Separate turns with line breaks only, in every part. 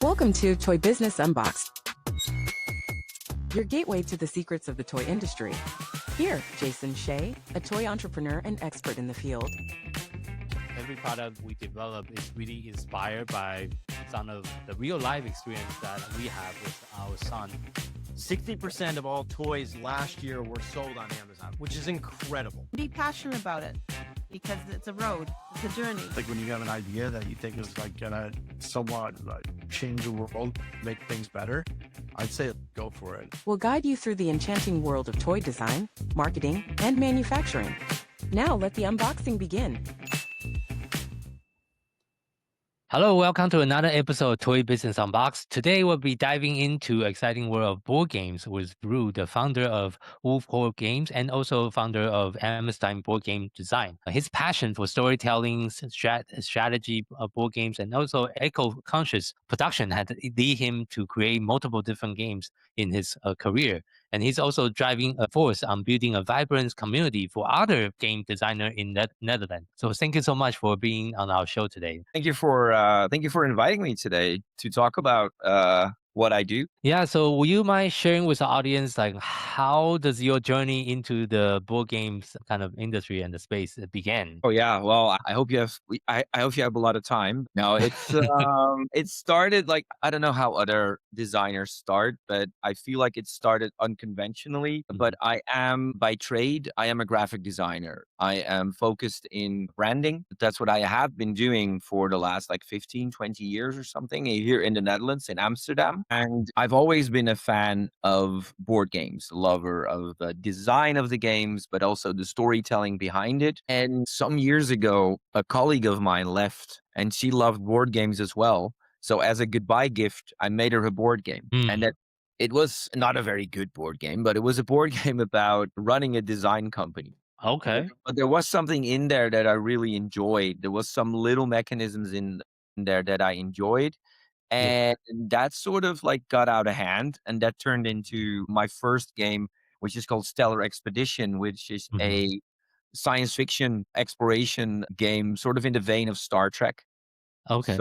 Welcome to Toy Business Unboxed, your gateway to the secrets of the toy industry. Here, Jason Shea, a toy entrepreneur and expert in the field.
Every product we develop is really inspired by some of the real life experience that we have with our son.
60% of all toys last year were sold on Amazon, which is incredible.
Be passionate about it because it's a road, it's a journey.
Like when you have an idea that you think is like gonna somewhat like change the world, make things better, I'd say go for it.
We'll guide you through the enchanting world of toy design, marketing, and manufacturing. Now let the unboxing begin.
Hello, welcome to another episode of Toy Business Unboxed. Today we'll be diving into exciting world of board games with Ruud, the founder of Wulfhorn Games and also founder of Amsterdam Board Game Design. His passion for storytelling, strategy of board games, and also eco-conscious production had lead him to create multiple different games in his career. And he's also driving a force on building a vibrant community for other game designers in Netherlands. So thank you so much for being on our show today.
Thank you for inviting me today to talk about what I do.
Yeah, so would you mind sharing with the audience, like, how does your journey into the board games kind of industry and the space begin?
Oh yeah, well, I hope you have I hope you have a lot of time. No, it's it started like I don't know how other designers start, but I feel like it started unconventionally. But I am by trade, I am a graphic designer. I am focused in branding. That's what I have been doing for the last like 15, 20 years or something here in the Netherlands, in Amsterdam. And I've always been a fan of board games, lover of the design of the games, but also the storytelling behind it. And some years ago, a colleague of mine left and she loved board games as well. So as a goodbye gift, I made her a board game. And that it was not a very good board game, but it was a board game about running a design company.
Okay.
But there was something in there that I really enjoyed. There was some little mechanisms in there that I enjoyed. And that sort of like got out of hand. And that turned into my first game, which is called Stellar Expedition, which is a science fiction exploration game, sort of in the vein of Star Trek.
Okay.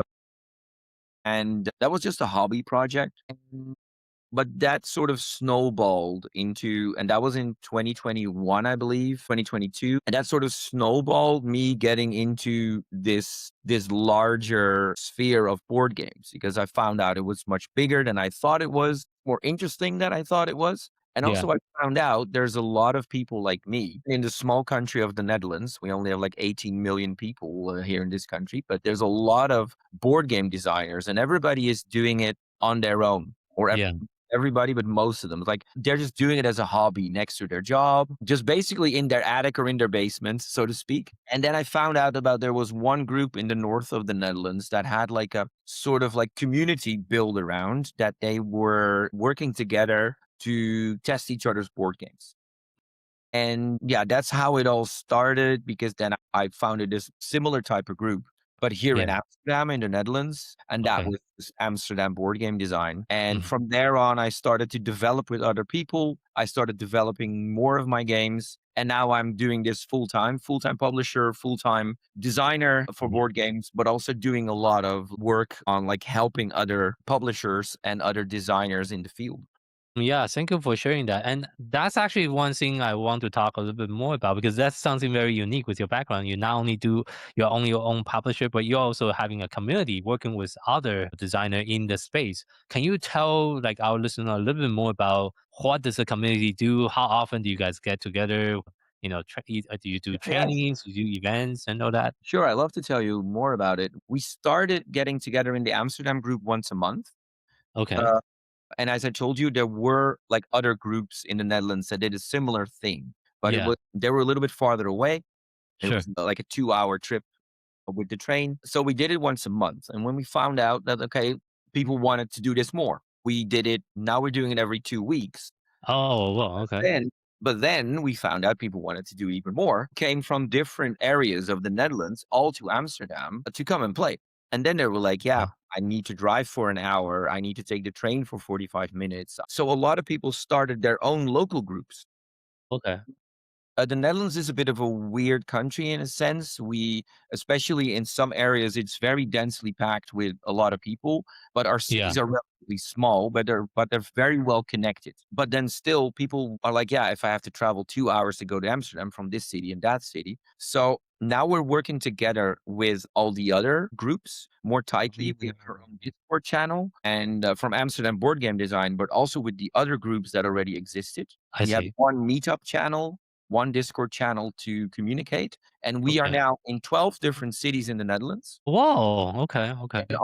And that was just a hobby project. But that sort of snowballed into, and that was in 2021, I believe, 2022. And that sort of snowballed me getting into this larger sphere of board games because I found out it was much bigger than I thought it was, more interesting than I thought it was. And also I found out there's a lot of people like me in the small country of the Netherlands. We only have like 18 million people here in this country, but there's a lot of board game designers and everybody is doing it on their own or everybody, but most of them. Like they're just doing it as a hobby next to their job, just basically in their attic or in their basement, so to speak. And then I found out about there was one group in the north of the Netherlands that had like a sort of like community built around that they were working together to test each other's board games. And yeah, that's how it all started because then I founded this similar type of group. But here in Amsterdam, in the Netherlands, and that was Amsterdam Board Game Design. And from there on, I started to develop with other people. I started developing more of my games. And now I'm doing this full-time publisher, full-time designer for board games, but also doing a lot of work on like helping other publishers and other designers in the field.
Yeah, thank you for sharing that. And that's actually one thing I want to talk a little bit more about because that's something very unique with your background. You not only do your own publisher, but you're also having a community working with other designer in the space. Can you tell like our listener a little bit more about what does the community do? How often do you guys get together? You know, do you do trainings, do you do events and all that?
Sure, I'd love to tell you more about it. We started getting together in the Amsterdam group once a month.
Okay.
And as I told you, there were like other groups in the Netherlands that did a similar thing, but they were a little bit farther away. It was like a 2-hour trip with the train. So we did it once a month. And when we found out that, okay, people wanted to do this more, we did it. Now we're doing it every 2 weeks.
Oh, well, okay.
But then we found out people wanted to do even more, came from different areas of the Netherlands, all to Amsterdam to come and play. And then they were like, I need to drive for an hour. I need to take the train for 45 minutes. So a lot of people started their own local groups.
Okay.
The Netherlands is a bit of a weird country in a sense. Especially in some areas, it's very densely packed with a lot of people. But our
Yeah,
cities are relatively small, but they're very well connected. But then still, people are like, yeah, if I have to travel 2 hours to go to Amsterdam from this city and that city. So now we're working together with all the other groups more tightly. We have our own Discord channel and from Amsterdam Board Game Design, but also with the other groups that already existed.
I
We have
see.
one meetup channel, one Discord channel to communicate, and we are
Okay.
now in 12 different cities in the Netherlands,
Whoa. Okay. Okay.
and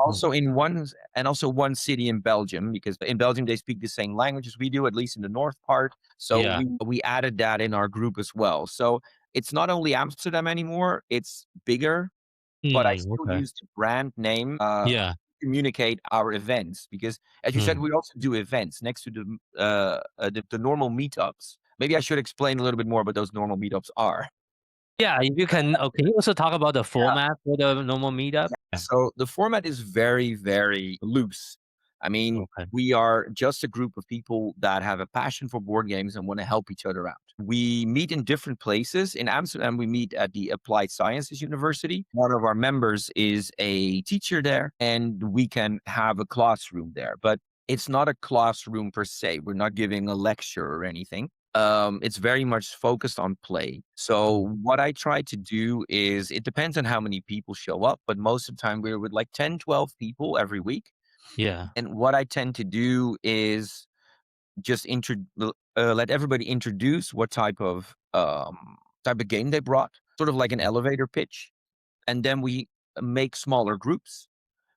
also one city in Belgium, because in Belgium they speak the same language as we do, at least in the north part. So
Yeah.
we added that in our group as well. So it's not only Amsterdam anymore; it's bigger, but I still
Okay.
use the brand name
Yeah.
communicate our events because, as you said,
Mm.
we also do events next to the normal meetups. Maybe I should explain a little bit more what those normal meetups are.
Yeah. If you can. Can you also talk about the
Yeah.
format for the normal meetup? Yeah.
So the format is very, very loose. I mean,
Okay.
we are just a group of people that have a passion for board games and want to help each other out. We meet in different places. In Amsterdam, we meet at the Applied Sciences University. One of our members is a teacher there, and we can have a classroom there. But it's not a classroom per se. We're not giving a lecture or anything. It's very much focused on play. So what I try to do is it depends on how many people show up, but most of the time we're with like 10, 12 people every week.
Yeah.
And what I tend to do is just let everybody introduce what type of game they brought, sort of like an elevator pitch, and then we make smaller groups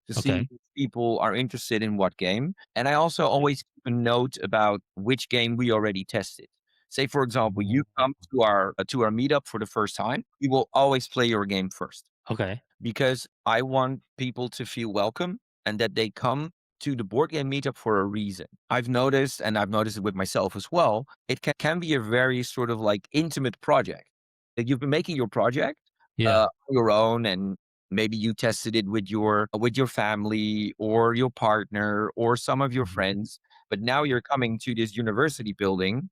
to see
Okay.
which people are interested in what game. And I also always keep a note about which game we already tested. Say, for example, you come to our meetup for the first time, we will always play your game first
Okay.
because I want people to feel welcome and that they come to the board game meetup for a reason. I've noticed, and I've noticed it with myself as well, it can be a very sort of like intimate project. Like you've been making your project
Yeah.
on your own, and maybe you tested it with your family or your partner or some of your
Mhm.
friends, but now you're coming to this university building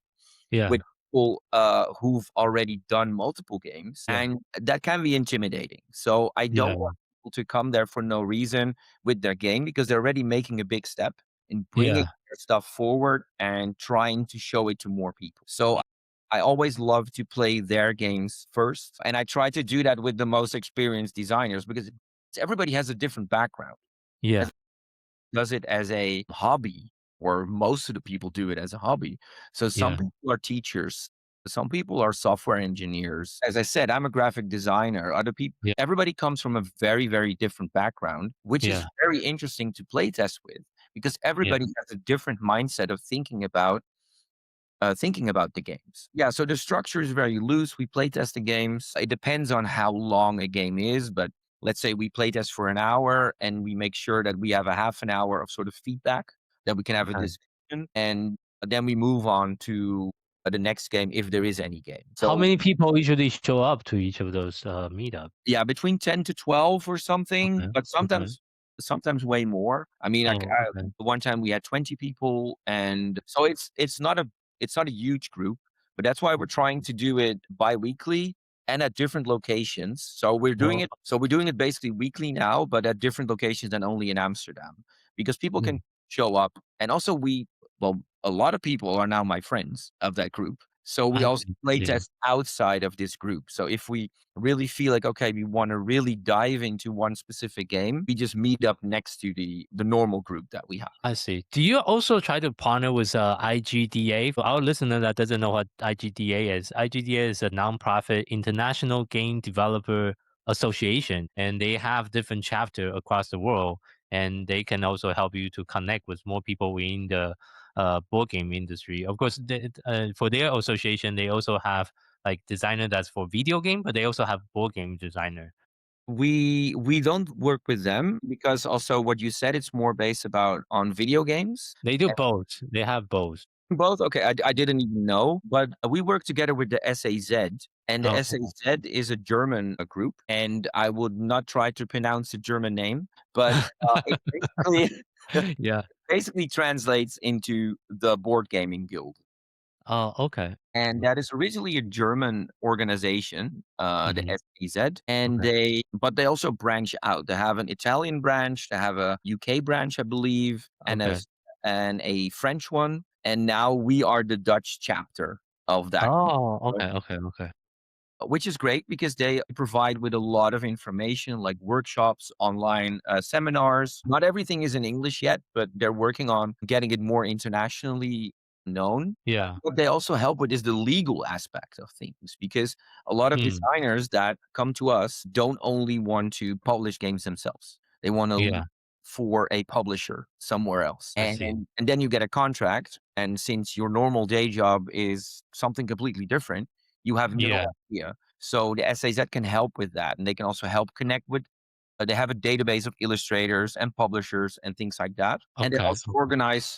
Yeah.
with people who've already done multiple games,
Yeah.
and that can be intimidating. So I don't
Yeah.
want people to come there for no reason with their game because they're already making a big step in bringing
Yeah.
their stuff forward and trying to show it to more people. So I always love to play their games first, and I try to do that with the most experienced designers because everybody has a different background.
Yeah.
Does it as a hobby, or most of the people do it as a hobby. So some
Yeah.
people are teachers, some people are software engineers. As I said, I'm a graphic designer. Other people,
Yeah.
everybody comes from a very, very different background, which is
Yeah.
very interesting to play test with because
Yeah.
everybody has a different mindset of thinking about the games. Yeah, so the structure is very loose. We play test the games. It depends on how long a game is, but let's say we play test for an hour and we make sure that we have a half an hour of sort of feedback that we can have a
Okay.
discussion, and then we move on to the next game if there is any game.
How
So
many people usually show up to each of those meetup?
yeah, between 10 to 12 or something,
Okay.
but
Okay.
sometimes way more. I mean,
Oh, okay.
one time we had 20 people, and so it's not a huge group, but that's why we're trying to do it bi-weekly and at different locations.
Oh,
So we're doing it basically weekly now, but at different locations than only in Amsterdam because people
mm,
can show up. And also a lot of people are now my friends of that group. So we
I
also play
see.
test outside of this group. So if we really feel like, okay, we want to really dive into one specific game, we just meet up next to the normal group that we have.
I see. Do you also try to partner with IGDA? For our listener that doesn't know what IGDA is, IGDA is a nonprofit international game developer association, and they have different chapter across the world, and they can also help you to connect with more people in the board game industry. Of course, for their association, they also have like designer that's for video game, but they also have board game designer.
We don't work with them because also what you said, it's more based about on video games.
They do both. They have both.
Both? Okay, I didn't even know, but we work together with the SAZ, and the
Oh,
SAZ is a German group, and I would not try to pronounce the German name, but it basically
yeah.
basically translates into the board gaming guild.
Oh, okay.
And that is originally a German organization, the
Mhm.
SEZ, and
Okay.
they also branch out. They have an Italian branch, they have a UK branch, I believe,
Okay.
and a French one, and now we are the Dutch chapter of that,
Oh,
so,
okay, okay, okay.
which is great because they provide with a lot of information like workshops, online seminars. Not everything is in English yet, but they're working on getting it more internationally known.
Yeah.
What they also help with is the legal aspect of things because a lot of
Mm,
designers that come to us don't only want to publish games themselves. They want to
yeah,
for a publisher somewhere else.
I see.
And then you get a contract, and since your normal day job is something completely different, you have no
Yeah,
idea. So the SAZ can help with that, and they can also help connect with they have a database of illustrators and publishers and things like that. And they
okay,
also
okay.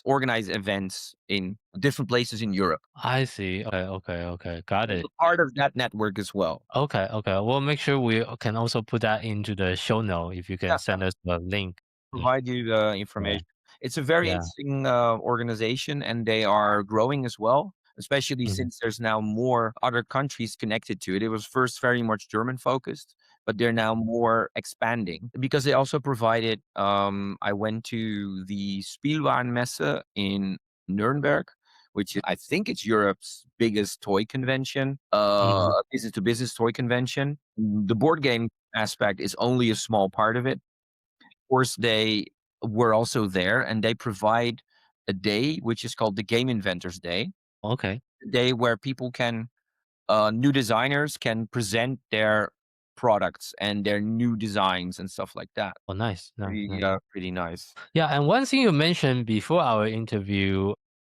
organize events in different places in Europe.
I see. Okay, okay, okay. Got
I'm
it.
a part of that network as well.
Okay, okay. We'll make sure we can also put that into the show note if you can
Yeah,
send us the link. Mm,
provide you the
yeah,
information. It's a very
yeah.
interesting organization, and they are growing as well, especially
Mhm,
since there's now more other countries connected to it. It was first very much German focused, but they're now more expanding because they also provided. I went to the Spielwarenmesse in Nuremberg, which I think it's Europe's biggest toy convention,
mhm.
business to business toy convention. The board game aspect is only a small part of it. Course, they were also there, and they provide a day which is called the Game Inventors Day,
Okay.
a day where people can new designers can present their products and their new designs and stuff like that.
Oh, nice, nice, nice.
Pretty nice.
Yeah, and one thing you mentioned before our interview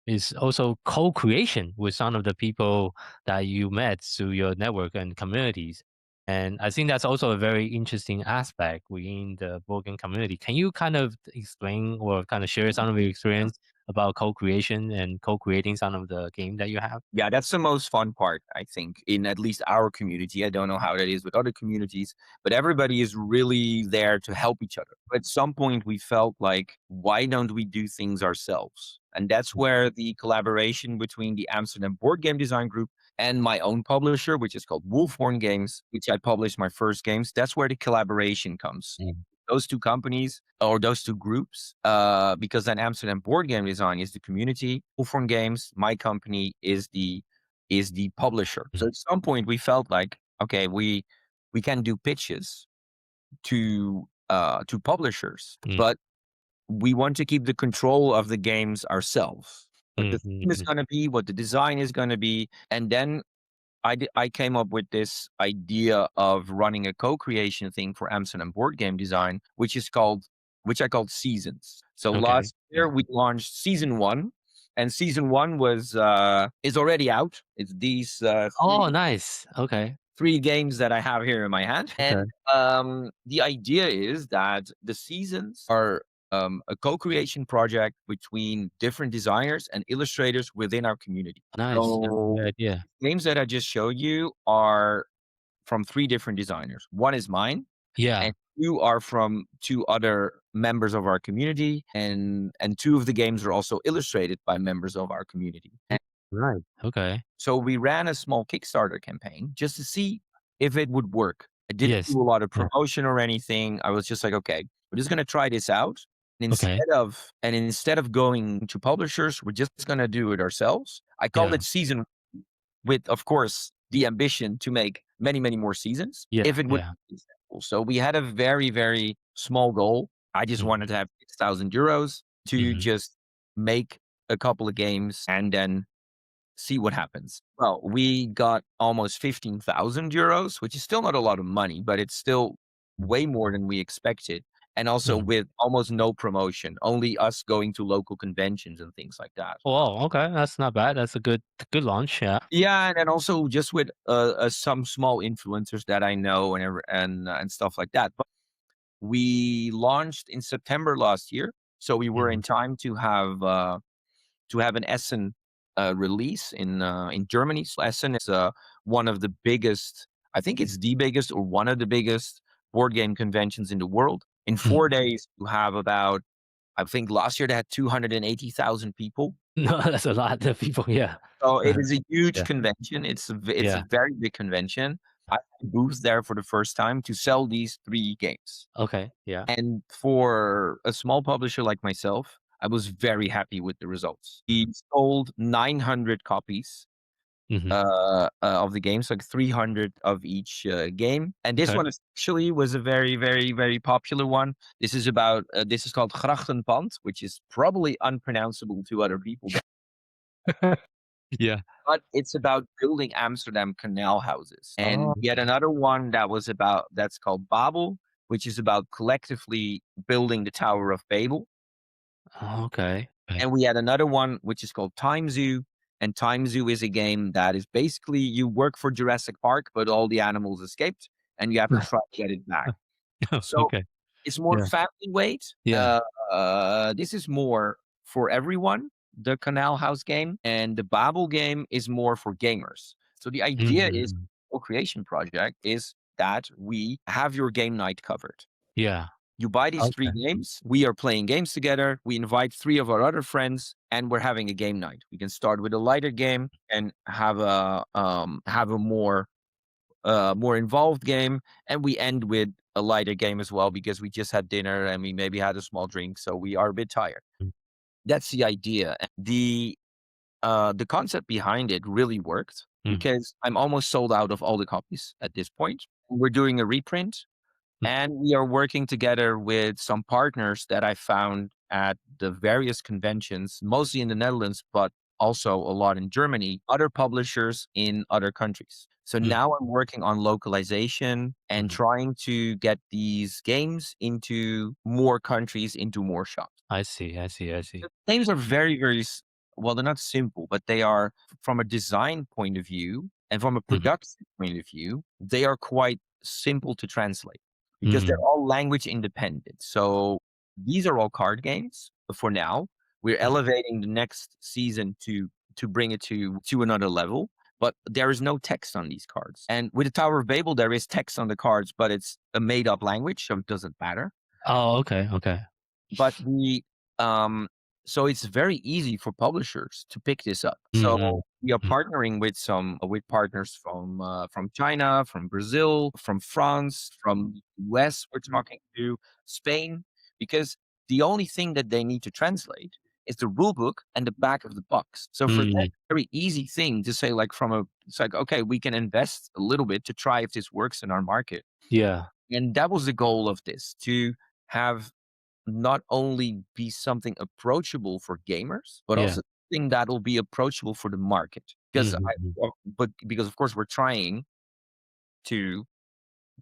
is also co-creation with some of the people that you met through your network and communities. And I think that's also a very interesting aspect within the board game community. Can you kind of explain or kind of share some of your experience about co-creation and co-creating some of the game that you have?
Yeah, that's the most fun part, I think, in at least our community. I don't know how that is with other communities, but everybody is really there to help each other. At some point, we felt like, why don't we do things ourselves? And that's where the collaboration between the Amsterdam Board Game Design Group and my own publisher, which is called Wulfhorn Games, which I published my first games, that's where the collaboration comes.
Mm,
Those two companies or those two groups, because then Amsterdam Board Game Design is the community, Wulfhorn Games, my company, is the publisher. So
mm,
at some point we felt like, okay, we can do pitches to publishers,
mm,
but we want to keep the control of the games ourselves. What
mm,
the
mm,
theme is
mm.
going to be, what the design is going to be, and then I came up with this idea of running a co-creation thing for Amsterdam board game design, which I called Seasons. So
Okay.
last year we launched season 1, and season 1 was is already out. It's these
Oh, nice. Okay.
3 games that I have here in my hand.
Okay.
And the idea is that the seasons are a co-creation project between different designers and illustrators within our community.
Nice. That's a
So
good idea.
games that I just showed you are from 3 different designers. One is mine,
Yeah.
and 2 are from 2 other members of our community, and 2 of the games are also illustrated by members of our community. And
Right. Okay.
so we ran a small Kickstarter campaign just to see if it would work. I didn't
Yes.
do a lot of
Yeah.
promotion or anything. I was just like, "Okay, we're just gonna try this out." And
Okay.
instead of going to publishers, we're just gonna do it ourselves. I called
Yeah.
it season with, of course, the ambition to make many, many more seasons
Yeah.
if it would
Yeah.
be successful. So we had a very, very small goal. I just
Mhm.
wanted to have 6,000 euros to
Mhm.
just make a couple of games and then see what happens. Well, we got almost 15,000 euros, which is still not a lot of money, but it's still way more than we expected. And also
Mhm.
with almost no promotion, only us going to local conventions and things like that.
Oh, okay. That's not bad. That's a good launch. Yeah.
Yeah, and then also just with some small influencers that I know and stuff like that. But we launched in September last year, so we were
Mhm.
in time to have an Essen release in Germany. So Essen is one of the biggest, I think it's the biggest or one of the biggest board game conventions in the world. In
Mhm.
4 days, you have about, I think last year they had 280,000 people.
No, that's a lot of people. Yeah.
So it
Uh,
is a huge
yeah.
convention. It's a
Yeah.
very big convention. I had a booth there for the first time to sell these 3 games.
Okay. Yeah.
And for a small publisher like myself, I was very happy with the results. We sold 900 copies
Hmm.
of the games, like 300 of each game. And this
Okay.
one actually was a very, very, very popular one. This is about this is called Grachtenpand, which is probably unpronounceable to other people,
Yeah.
but it's about building Amsterdam canal houses. And
Oh.
yet another one that's called Babel, which is about collectively building the Tower of Babel.
Okay. Okay.
And we had another one which is called Time Zoo. And Time Zoo is a game that is basically you work for Jurassic Park, but all the animals escaped, and you have to try to get it back. So
Okay.
it's more
Yeah.
family weight.
Yeah.
This is more for everyone, the Canal House game, and the Babel game is more for gamers. So the idea is
Mhm.
co-creation project is that we have your game night covered.
Yeah.
You buy these 3
Okay.
games, we are playing games together, we invite 3 of our other friends, and we're having a game night. We can start with a lighter game and have a more involved game, and we end with a lighter game as well because we just had dinner and we maybe had a small drink, so we are a bit tired.
Mm.
That's the idea. The concept behind it really worked
Mm.
because I'm almost sold out of all the copies at this point. We're doing a reprint,
Mm.
and we are working together with some partners that I found at the various conventions, mostly in the Netherlands, but also a lot in Germany, other publishers in other countries. So
Mm.
now I'm working on localization and
Mhm.
trying to get these games into more countries, into more shops.
I see. I see. I see.
The games are very, very well, they're not simple, but they are from a design point of view and from a
Mhm.
production point of view, they are quite simple to translate because they're
Mm.
all language independent. So these are all card games for now. We're
Mm.
elevating the next season to bring it to another level. But there is no text on these cards. And with the Tower of Babel, there is text on the cards, but it's a made up language, so it doesn't matter.
Oh, okay. Okay.
But um so it's very easy for publishers to pick this up.
Mhm.
So we are
Mm.
partnering with with partners from China, from Brazil, from France, from the US. We're talking to Spain because the only thing that they need to translate is the rule book and the back of the box. So for them,
Mm.
very easy thing to say, like it's like, okay, we can invest a little bit to try if this works in our market.
Yeah.
And that was the goal of this, to have not only be something approachable for gamers, but
Yeah.
also something that'll be approachable for the market. Because
Mhm.
but because of course we're trying to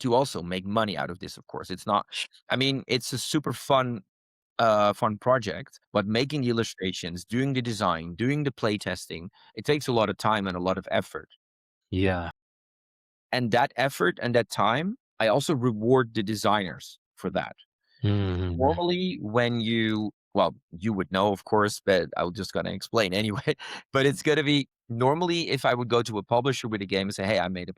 also make money out of this. Of course, it's not. I mean, it's a super fun project, but making the illustrations, doing the design, doing the play testing, it takes a lot of time and a lot of effort.
Yeah.
And that effort and that time, I also reward the designers for that.
Mhm.
Normally, when you would know, of course, but I'm just gonna explain anyway. But it's gonna be normally if I would go to a publisher with a game and say, "Hey, I made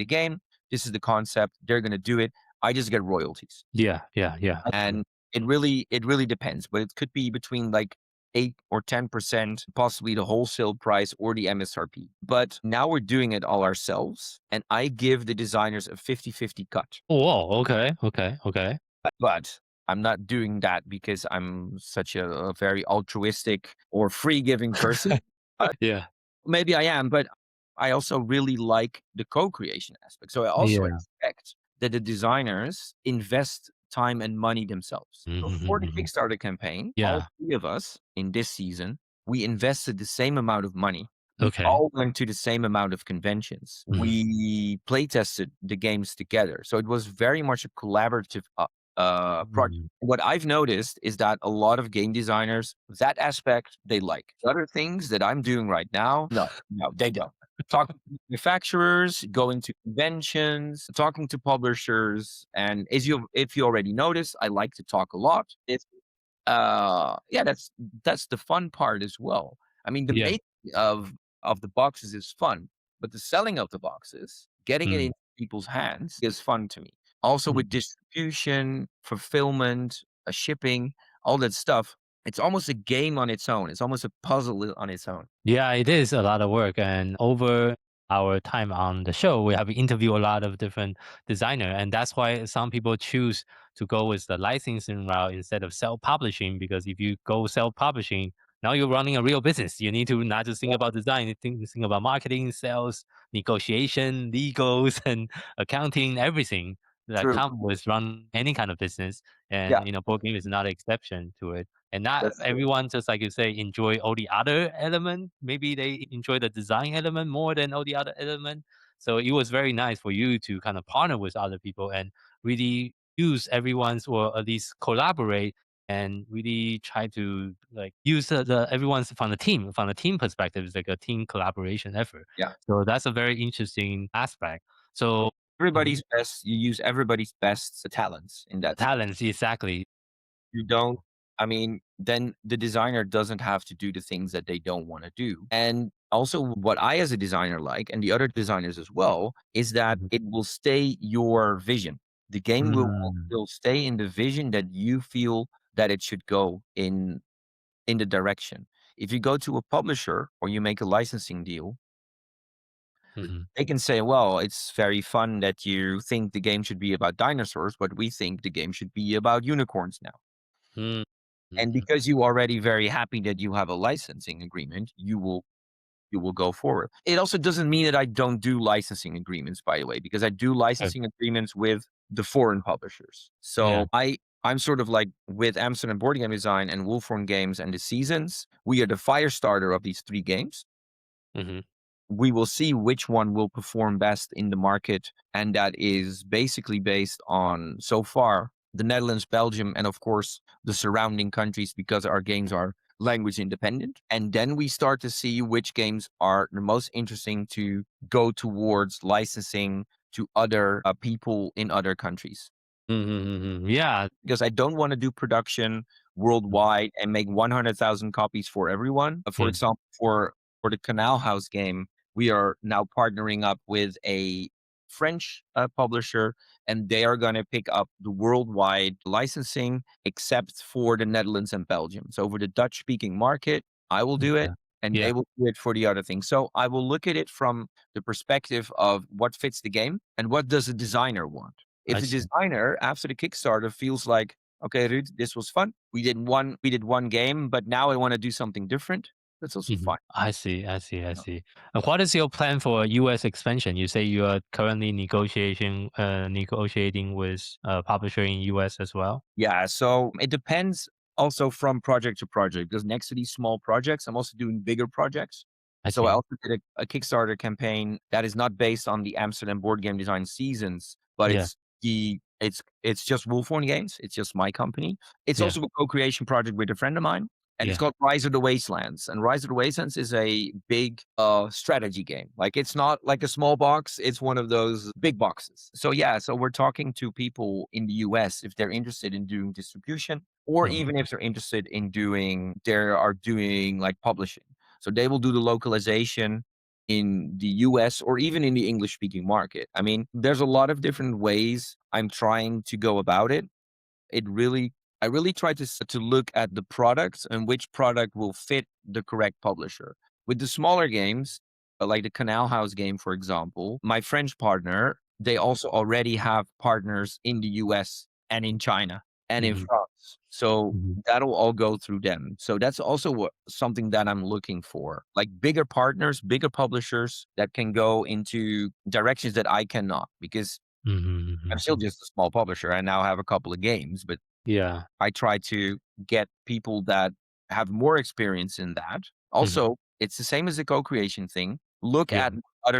a game. This is the concept. They're gonna do it." I just get royalties,
Yeah. Yeah. Yeah.
and it really depends. But it could be between like 8 or 10%, possibly the wholesale price or the MSRP. But now we're doing it all ourselves, and I give the designers a 50-50 cut.
Oh, wow. Okay. Okay. Okay.
But I'm not doing that because I'm such a very altruistic or free giving person.
Yeah.
Maybe I am, but I also really like the co-creation aspect. So I also
Yeah.
expect that the designers invest time and money themselves. So
Mhm.
for the
Mhm.
Kickstarter campaign, all
Yeah.
3 of us in this season, we invested the same amount of money. We
Okay.
all went to the same amount of conventions.
Mhm.
We play tested the games together. So it was very much a collaborative project.
Mhm.
What I've noticed is that a lot of game designers, that aspect they like. The other things that I'm doing right now, no, they don't. Talking to manufacturers, going to conventions, talking to publishers, and if you already noticed, I like to talk a lot. Yeah, that's the fun part as well. I mean, the
Yeah.
making of the boxes is fun, but the selling of the boxes, getting it
Mm.
in people's hands is fun to me. Also with
Mm.
distribution, fulfillment, shipping, all that stuff. It's almost a game on its own. It's almost a puzzle on its own.
Yeah, it is a lot of work. And over our time on the show, we have interviewed a lot of different designer, and that's why some people choose to go with the licensing route instead of self-publishing. Because if you go self-publishing, now you're running a real business. You need to not just think about design, you think about marketing, sales, negotiation, legals, and accounting, everything that
True.
come with run any kind of business.
Yeah,
And board game is not an exception to it. And not
that's true.
everyone, just like you say, enjoy all the other element. Maybe they enjoy the design element more than all the other element. So it was very nice for you to kind of partner with other people and really use everyone's, or at least collaborate, and really try to like use the everyone's from the team perspective. It's like a team collaboration effort.
Yeah.
So that's a very interesting aspect. So Mhm.
Everybody's best. You use everybody's best talents in that sense.
Talents, exactly.
You don't, I mean, then the designer doesn't have to do the things that they don't want to do. And also, what I, as a designer, like, and the other designers as well, is that
Mhm.
it will stay your vision. The game
Mm.
will stay in the vision that you feel that it should go in the direction. If you go to a publisher or you make a licensing deal,
Mhm.
they can say, well, it's very fun that you think the game should be about dinosaurs, but we think the game should be about unicorns now.
Mm.
And
Mhm.
because you already very happy that you have a licensing agreement, you will go forward. It also doesn't mean that I don't do licensing agreements, by the way, because I do
Okay.
licensing agreements with the foreign publishers.
Yeah.
So I'm sort of like with Amsterdam Board Game Design and Wulfhorn Games and the Seasons, we are the fire starter of these three games.
Mhm.
We will see which one will perform best in the market. And that is basically based on, so far, the Netherlands, Belgium, and of course, the surrounding countries, because our games are language independent. And then we start to see which games are the most interesting to go towards licensing to other people in other countries.
Mhm, mhm. Yeah.
Because I don't want to do production
Mhm.
worldwide and make 100,000 copies for everyone. For
Yeah.
example, for the Canal House game, we are now partnering up with a French publisher, and they are going to pick up the worldwide licensing, except for the Netherlands and Belgium. So for the Dutch-speaking market, I will do it,
Yeah.
and
Yeah.
they will do it for the other things. So I will look at it from the perspective of what fits the game and what does the designer want. If
I
the
see.
designer after the Kickstarter feels like, okay, Ruud, this was fun. We did one game, but now I want to do something different. That's also
Mhm.
fine.
I see, I see, I
Yeah.
see. And what is your plan for US expansion? You say you are currently negotiating with a publisher in US as well?
Yeah, so it depends also from project to project, because next to these small projects, I'm also doing bigger projects.
I
So I
see.
also did a Kickstarter campaign that is not based on the Amsterdam board game design seasons, but
Yeah.
it's just Wulfhorn Games. It's just my company. It's
Yeah.
also a co-creation project with a friend of mine, and it's
Yeah.
called Rise of the Wastelands. And Rise of the Wastelands is a big strategy game. Like, it's not like a small box, it's one of those big boxes. So yeah, so we're talking to people in the US if they're interested in doing distribution, or
Mhm.
even if they're interested in doing like publishing. So they will do the localization in the US or even in the English speaking market. I mean, there's a lot of different ways I'm trying to go about it. It really I really try to look at the products and which product will fit the correct publisher. With the smaller games, like the Canal House game, for example, my French partner, they also already have partners in the US and in China and in
Mhm.
France. So
Mhm.
that'll all go through them. So that's also something that I'm looking for. Like bigger partners, bigger publishers that can go into directions that I cannot, because
Mhm,
I'm
mhm,
still
mhm.
just a small publisher. I now have a couple of games, but
Yeah.
I try to get people that have more experience in that.
Mhm.
Also, it's the same as the co-creation thing. Look
Yeah.
at what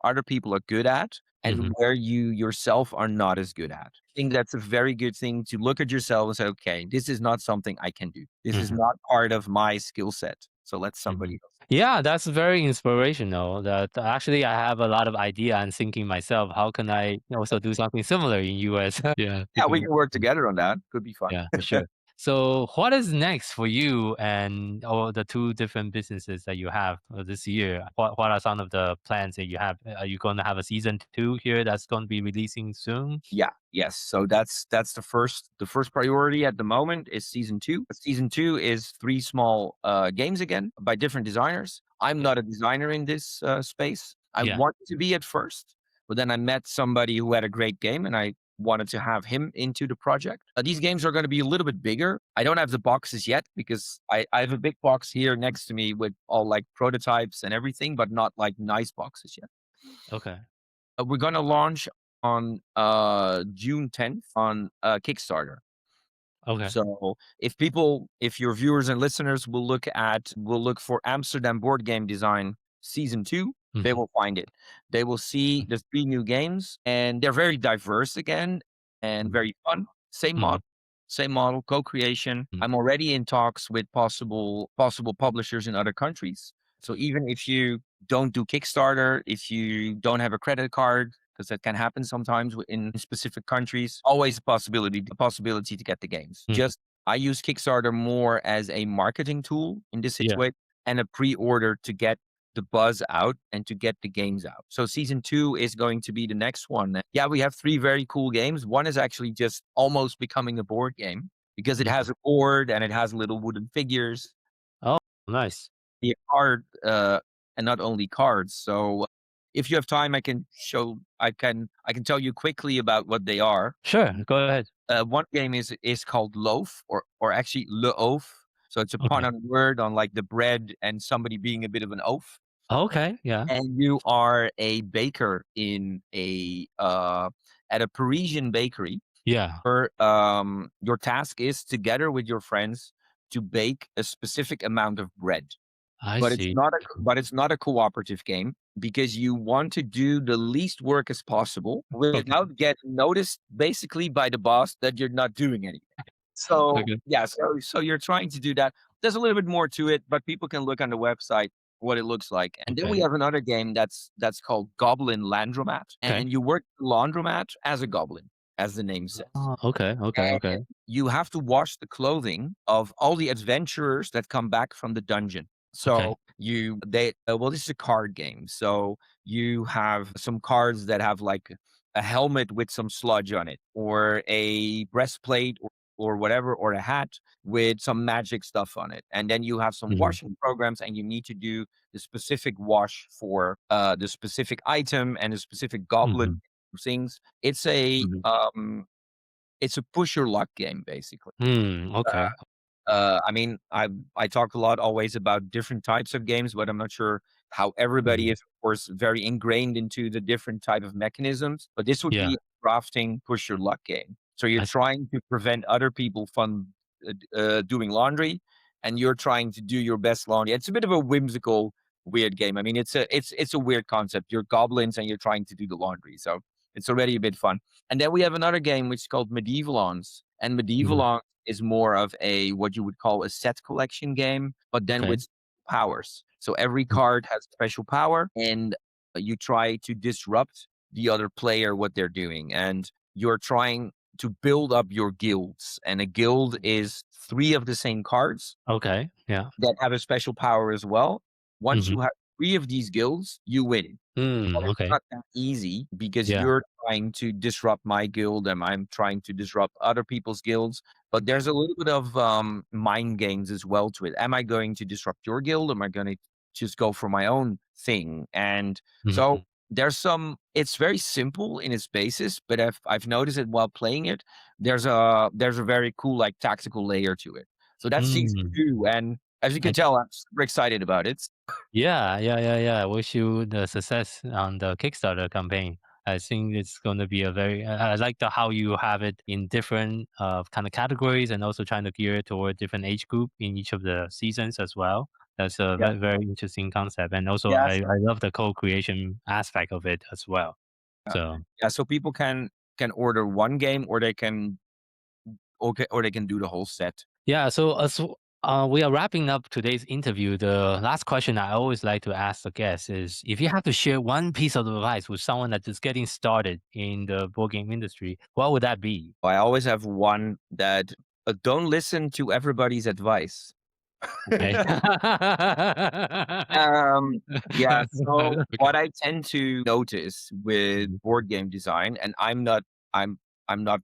other people are good at and
Mhm.
where you yourself are not as good at. I think that's a very good thing to look at yourself and say, okay, this is not something I can do. This is
Mhm.
not part of my skill set. So let somebody
Mhm.
else.
Yeah, that's very inspirational. That actually I have a lot of idea and thinking myself, how can I also do something similar in US? Yeah,
Yeah, we
because
can work together on that. Could be fun.
yeah, for sure. So what is next for you and all the two different businesses that you have this year? What are some of the plans that you have? Are you going to have a season 2 here that's going to be releasing soon?
Yeah, yes. So that's the first priority at the moment is season 2. Season 2 is 3 small games again by different designers. I'm not a designer in this space. I
Yeah.
wanted to be at first, but then I met somebody who had a great game and I wanted to have him into the project. These games are going to be a little bit bigger. I don't have the boxes yet because I have a big box here next to me with all like prototypes and everything, but not like nice boxes yet.
Okay.
We're gonna launch on June 10th on Kickstarter.
Okay.
So if your viewers and listeners will look for Amsterdam Board Game Design Season 2, they
Mhm.
will find it. They will see the 3 new games, and they're very diverse again and
Mhm.
very fun.
Mhm.
Same model, co-creation.
Mhm.
I'm already in talks with possible publishers in other countries. So even if you don't do Kickstarter, if you don't have a credit card, because that can happen sometimes in specific countries. Always a possibility to get the games.
Mhm.
Just I use Kickstarter more as a marketing tool in this
Yeah.
situation and a pre-order to get the buzz out and to get the games out. So season 2 is going to be the next one. Yeah, we have 3 very cool games. One is actually just almost becoming a board game because it
Mhm.
has a board and it has little wooden figures,
Oh, nice.
the card, and not only cards. So if you have time, I can tell you quickly about what they are.
Sure, go ahead.
One game is called Loaf, or actually Le Oaf. So it's a pun
Okay.
on word on like the bread and somebody being a bit of an oaf.
Okay, yeah.
And you are a baker in a at a Parisian bakery.
Yeah,
Your task is together with your friends to bake a specific amount of bread.
I
But it's
see.
not a but it's not a cooperative game because you want to do the least work as possible
Okay,
without getting noticed basically by the boss that you're not doing anything. So,
okay,
yeah, so you're trying to do that. There's a little bit more to it, but people can look on the website what it looks like. And then we
okay,
have another game that's called Goblin Landromat,
okay.
and you work the laundromat as a goblin, as the name says.
Oh, okay, okay, okay,
And you have to wash the clothing of all the adventurers that come back from the dungeon.
okay.
So well, this is a card game. So you have some cards that have like a helmet with some sludge on it, or a breastplate, or whatever, or a hat with some magic stuff on it. And then you have some
Mhm,
washing programs, and you need to do the specific wash for the specific item and the specific goblin
mhm,
things. It's a push your luck game, basically.
okay,
I mean, I talk a lot always about different types of games, but I'm not sure how everybody
mhm.
is, of course, very ingrained into the different type of mechanisms. But this would
Yeah,
be a crafting push your luck game. So you're
I see.
trying to prevent other people from doing laundry, and you're trying to do your best laundry. It's a bit of a whimsical, weird game. I mean, it's a weird concept. You're goblins and you're trying to do the laundry, so it's already a bit fun. And then we have another game which is called Medievalons, and
Mhm,
Medievalons is more of a what you would call a set collection game, but then
okay.
with powers. So every
Mm,
card has a special power, and you try to disrupt the other player what they're doing, and you're trying to build up your guilds. And a guild is 3 of the same cards
okay, yeah.
that have a special power as well. Once
Mhm.
you have 3 of these guilds, you win. But it's
Okay.
not that easy because
Yeah.
you're trying to disrupt my guild and I'm trying to disrupt other people's guilds. But there's a little bit of mind games as well to it. Am I going to disrupt your guild? Am I going to just go for my own thing? And so
Mhm.
it's very simple in its basis, but I've noticed it while playing it, there's a very cool like tactical layer to it. So that's season
Mm.
2. And as you can
I
tell, I'm super excited about it.
Yeah, yeah, yeah, yeah. I wish you the success on the Kickstarter campaign. I think it's going to be a very. I like the how you have it in different kind of categories and also trying to gear it toward different age group in each of the seasons as well. That's a
Yeah.
very, very interesting concept, and also
Yeah.
I love the co-creation aspect of it as well.
Yeah.
So
Yeah, so people can order one game, or they can do the whole set.
yeah, so as we are wrapping up today's interview, the last question I always like to ask the guests is if you have to share one piece of advice with someone that is getting started in the board game industry, what would that be?
I always have one that don't listen to everybody's advice.
Okay.
Yeah. So
Okay.
what I tend to notice with
Mhm.
board game design, and I'm not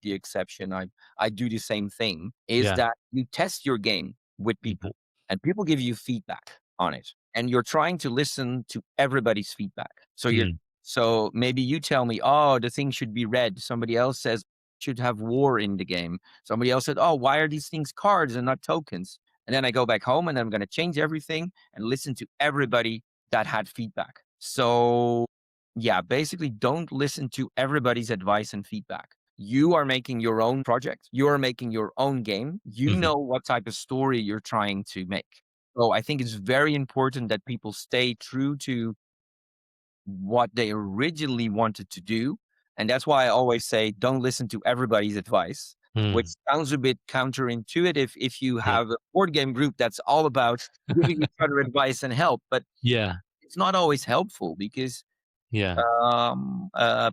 the exception. I do the same thing. Is
Yeah.
that you test your game with
Mhm.
people, and people give you feedback on it, and you're trying to listen to everybody's feedback.
Mm.
So maybe you tell me, oh, the thing should be red. Somebody else says should have war in the game. Somebody else said, oh, why are these things cards and not tokens? And then I go back home and I'm going to change everything and listen to everybody that had feedback. So, yeah, basically, don't listen to everybody's advice and feedback. You are making your own project, you are making your own game. You
Mhm.
know what type of story you're trying to make. So, I think it's very important that people stay true to what they originally wanted to do. And that's why I always say, don't listen to everybody's advice, which
Mm.
sounds a bit counterintuitive if you
Yeah.
have a board game group that's all about giving each other advice and help. But
Yeah.
it's not always helpful because
Yeah.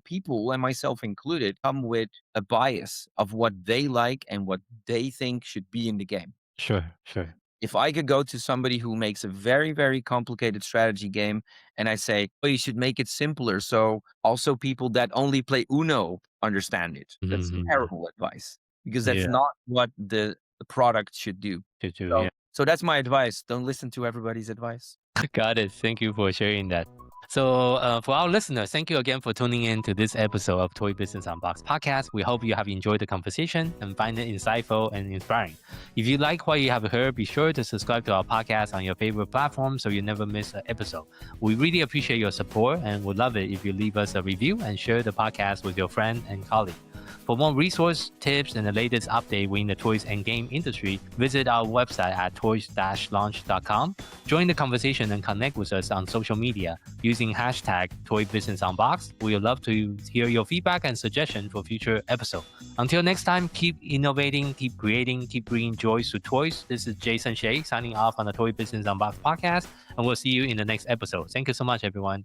people, and myself included, come with a bias of what they like and what they think should be in the game.
Sure. Sure.
If I could go to somebody who makes a very, very complicated strategy game and I say, oh, you should make it simpler so also people that only play Uno understand it, that's
Mhm.
terrible advice because that's
Yeah.
not what the product should do.
To
So,
yeah.
so that's my advice. Don't listen to everybody's advice.
Got it. Thank you for sharing that. So, for our listeners, thank you again for tuning in to this episode of Toy Business Unboxed podcast. We hope you have enjoyed the conversation and find it insightful and inspiring. If you like what you have heard, be sure to subscribe to our podcast on your favorite platform so you never miss an episode. We really appreciate your support and would love it if you leave us a review and share the podcast with your friend and colleague. For more resource tips and the latest update within the toys and game industry, visit our website at toys-launch.com. Join the conversation and connect with us on social media using hashtag ToyBusinessUnboxed. We would love to hear your feedback and suggestions for future episodes. Until next time, keep innovating, keep creating, keep bringing joy to toys. This is Jason Shea signing off on the Toy Business Unboxed podcast, and we'll see you in the next episode. Thank you so much, everyone.